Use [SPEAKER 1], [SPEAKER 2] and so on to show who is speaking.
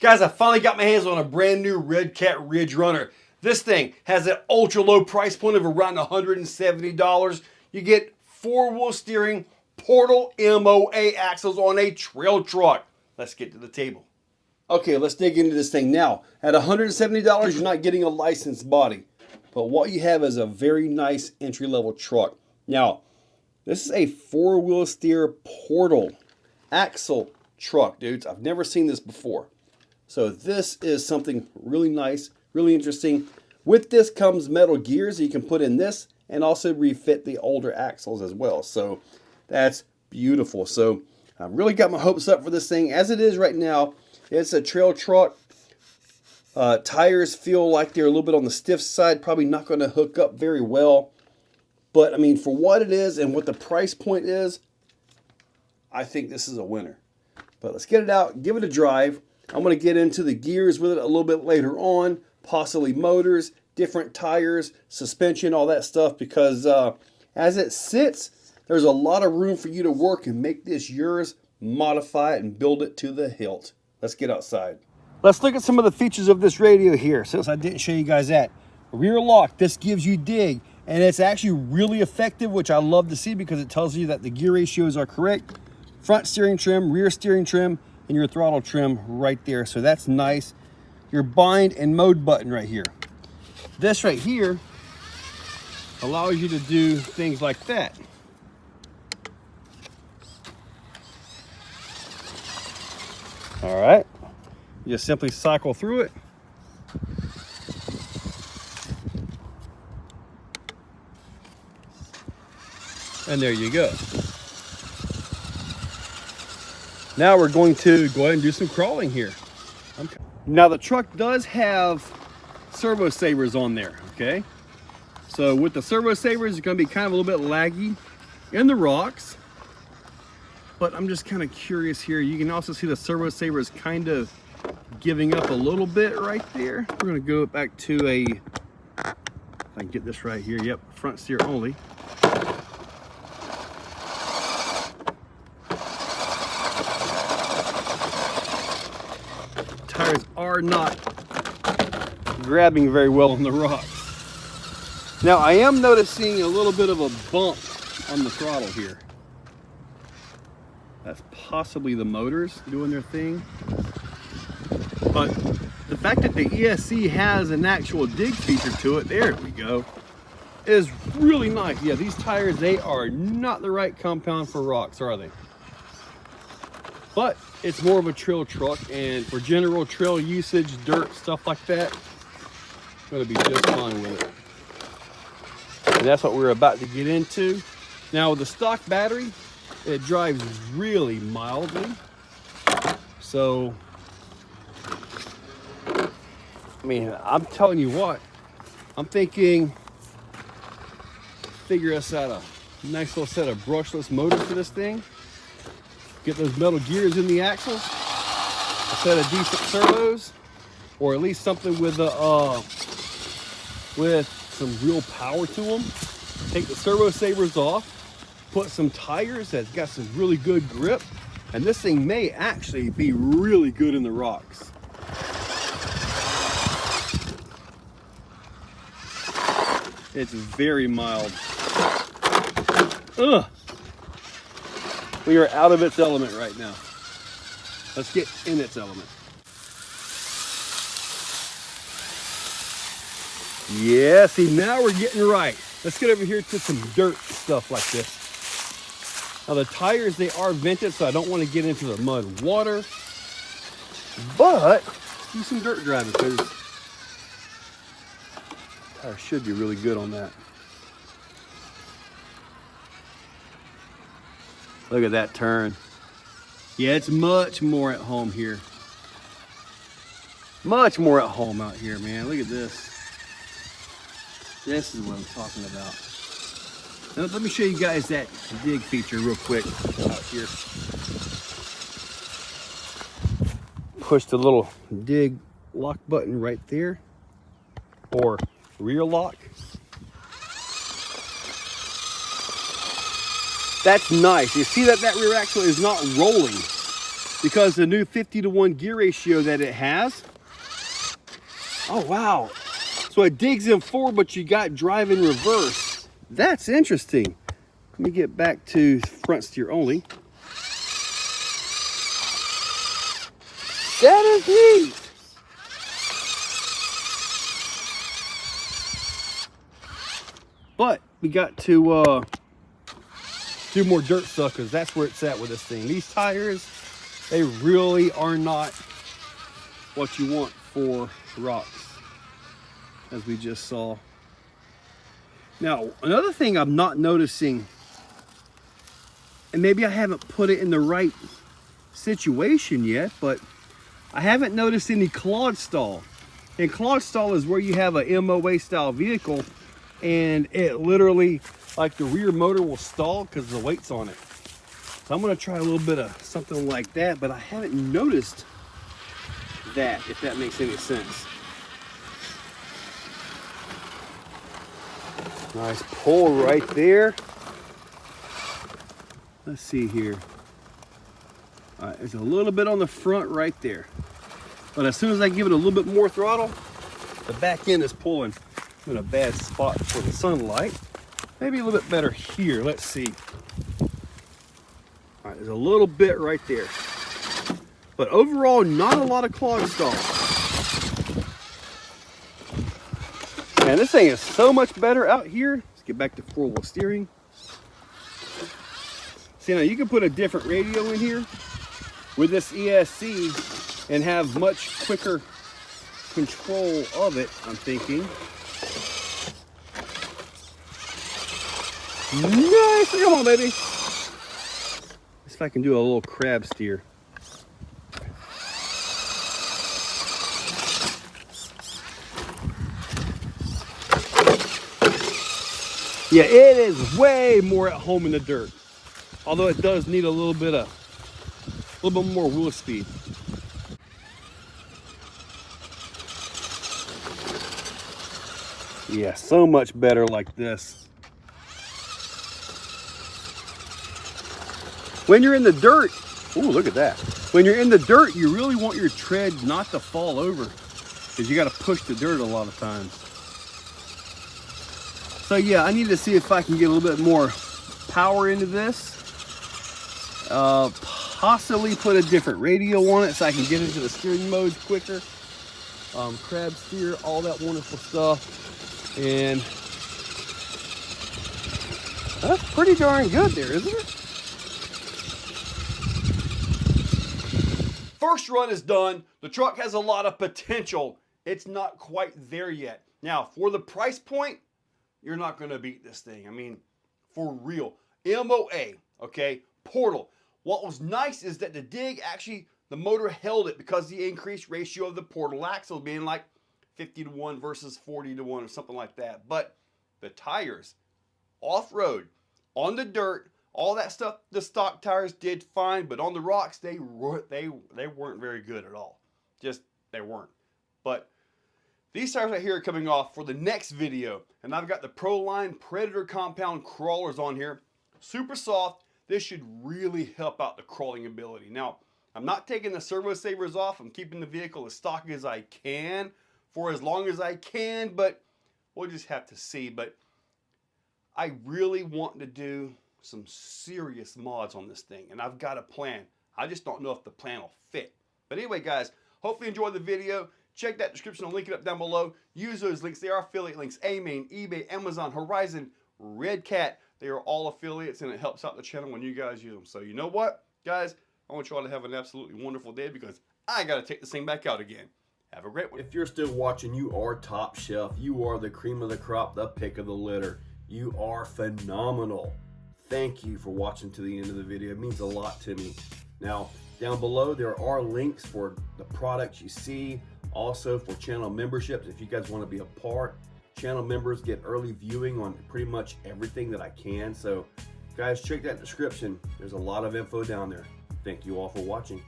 [SPEAKER 1] Guys, I finally got my hands on a brand new Redcat RidgeRunner. This thing has an ultra low price point of around $170. You get 4-wheel steering, portal MOA axles on a trail truck. Let's get to the table. Okay, let's dig into this thing now. At $170, you're not getting a licensed body, but what you have is a very nice entry-level truck. Now, this is a 4-wheel steer portal axle truck, dudes. I've never seen this before. So this is something really nice, really interesting. With this comes metal gears you can put in this and also refit the older axles as well. So that's beautiful. So I've really got my hopes up for this thing. As it is right now, it's a trail truck. Tires feel like they're a little bit on the stiff side, probably not going to hook up very well. But I mean, for what it is and what the price point is, I think this is a winner. But let's get it out, give it a drive. I'm going to get into the gears with it a little bit later on, possibly motors, different tires, suspension, all that stuff, because as it sits, there's a lot of room for you to work and make this yours, modify it, and build it to the hilt. Let's get outside. Let's look at some of the features of this radio here, since I didn't show you guys that. Rear lock, this gives you dig, and it's actually really effective, which I love to see because it tells you that the gear ratios are correct. Front steering trim, rear steering trim, and your throttle trim right there. So that's nice. Your bind and mode button right here. This right here allows you to do things like that. All right. You just simply cycle through it. And there you go. Now we're going to go ahead and do some crawling here. Okay. Now the truck does have servo savers on there, okay? So with the servo savers, it's gonna be kind of a little bit laggy in the rocks, but I'm just kind of curious here. You can also see the servo savers kind of giving up a little bit right there. We're gonna go back to a, if I can get this right here, yep, front steer only. Tires are not grabbing very well on the rocks. Now I am noticing a little bit of a bump on the throttle here. That's possibly the motors doing their thing. But the fact that the ESC has an actual dig feature to it, there we go, is really nice. Yeah, these tires, they are not the right compound for rocks, are they? But it's more of a trail truck, and for general trail usage, dirt, stuff like that, it's going to be just fine with it. And that's what we're about to get into. Now with the stock battery, it drives really mildly. So, I mean, I'm telling you what, I'm thinking, figure us out a nice little set of brushless motors for this thing. Get those metal gears in the axles, a set of decent servos, or at least something with some real power to them. Take the servo savers off, put some tires that's got some really good grip, and this thing may actually be really good in the rocks. It's very mild. Ugh. We are out of its element right now. Let's get in its element. Yeah, see, now we're getting right. Let's get over here to some dirt stuff like this. Now the tires, they are vented, so I don't want to get into the mud and water. But do some dirt driving because tire should be really good on that. Look at that turn. Yeah, it's much more at home here. Much more at home out here, man. Look at this. This is what I'm talking about. Now, let me show you guys that dig feature real quick out here. Push the little dig lock button right there, or rear lock. That's nice. You see that rear axle is not rolling. because the new 50-to-1 gear ratio that it has. Oh, wow. So it digs in forward, but you got drive in reverse. That's interesting. Let me get back to front steer only. That is neat. But we got to do more dirt stuff, because that's where it's at with this thing. These tires, they really are not what you want for rocks, as we just saw. Now, another thing I'm not noticing, and maybe I haven't put it in the right situation yet, but I haven't noticed any clog stall. And clog stall is where you have a MOA style vehicle and it literally, like the rear motor will stall because the weight's on it. So I'm gonna try a little bit of something like that, but I haven't noticed that, if that makes any sense. Nice pull right there. Let's see here. All right, there's a little bit on the front right there. But as soon as I give it a little bit more throttle, the back end is pulling. I'm in a bad spot for the sunlight. Maybe a little bit better here. Let's see. All right, there's a little bit right there. But overall, not a lot of clog stall. Man, this thing is so much better out here. Let's get back to 4-wheel steering. See, now you can put a different radio in here with this ESC and have much quicker control of it, I'm thinking. Nice, come on, baby. Let's see if I can do a little crab steer. Yeah, it is way more at home in the dirt. Although it does need a little bit more wheel speed. Yeah, so much better like this. When you're in the dirt, ooh, look at that. When you're in the dirt, you really want your tread not to fall over, because you got to push the dirt a lot of times. So yeah, I need to see if I can get a little bit more power into this. Possibly put a different radio on it so I can get into the steering modes quicker. Crab steer, all that wonderful stuff. And that's pretty darn good there, isn't it? First run is done. The truck has a lot of potential. It's not quite there yet. Now, for the price point, you're not going to beat this thing. I mean, for real. MOA, okay, portal. What was nice is that the dig, actually, the motor held it because the increased ratio of the portal axle being like 50-to-1 versus 40-to-1 or something like that. But the tires, off-road, on the dirt, all that stuff, the stock tires did fine, but on the rocks, they weren't very good at all. Just, they weren't. But these tires right here are coming off for the next video, and I've got the ProLine Predator compound crawlers on here. Super soft. This should really help out the crawling ability. Now, I'm not taking the servo savers off. I'm keeping the vehicle as stock as I can for as long as I can, but we'll just have to see. But I really want to do some serious mods on this thing, and I've got a plan. I just don't know if the plan will fit. But anyway, guys, hopefully you enjoyed the video. Check that description. I'll link it up down below. Use those links. They are affiliate links. AMain, eBay, Amazon, Horizon, Redcat. They are all affiliates, and it helps out the channel when you guys use them. So you know what, guys? I want you all to have an absolutely wonderful day, because I got to take this thing back out again. Have a great one. If you're still watching, you are top shelf. You are the cream of the crop, the pick of the litter. You are phenomenal. Thank you for watching to the end of the video. It means a lot to me. Now, down below, there are links for the products you see. Also for channel memberships, if you guys want to be a part. Channel members get early viewing on pretty much everything that I can. So guys, check that description. There's a lot of info down there. Thank you all for watching.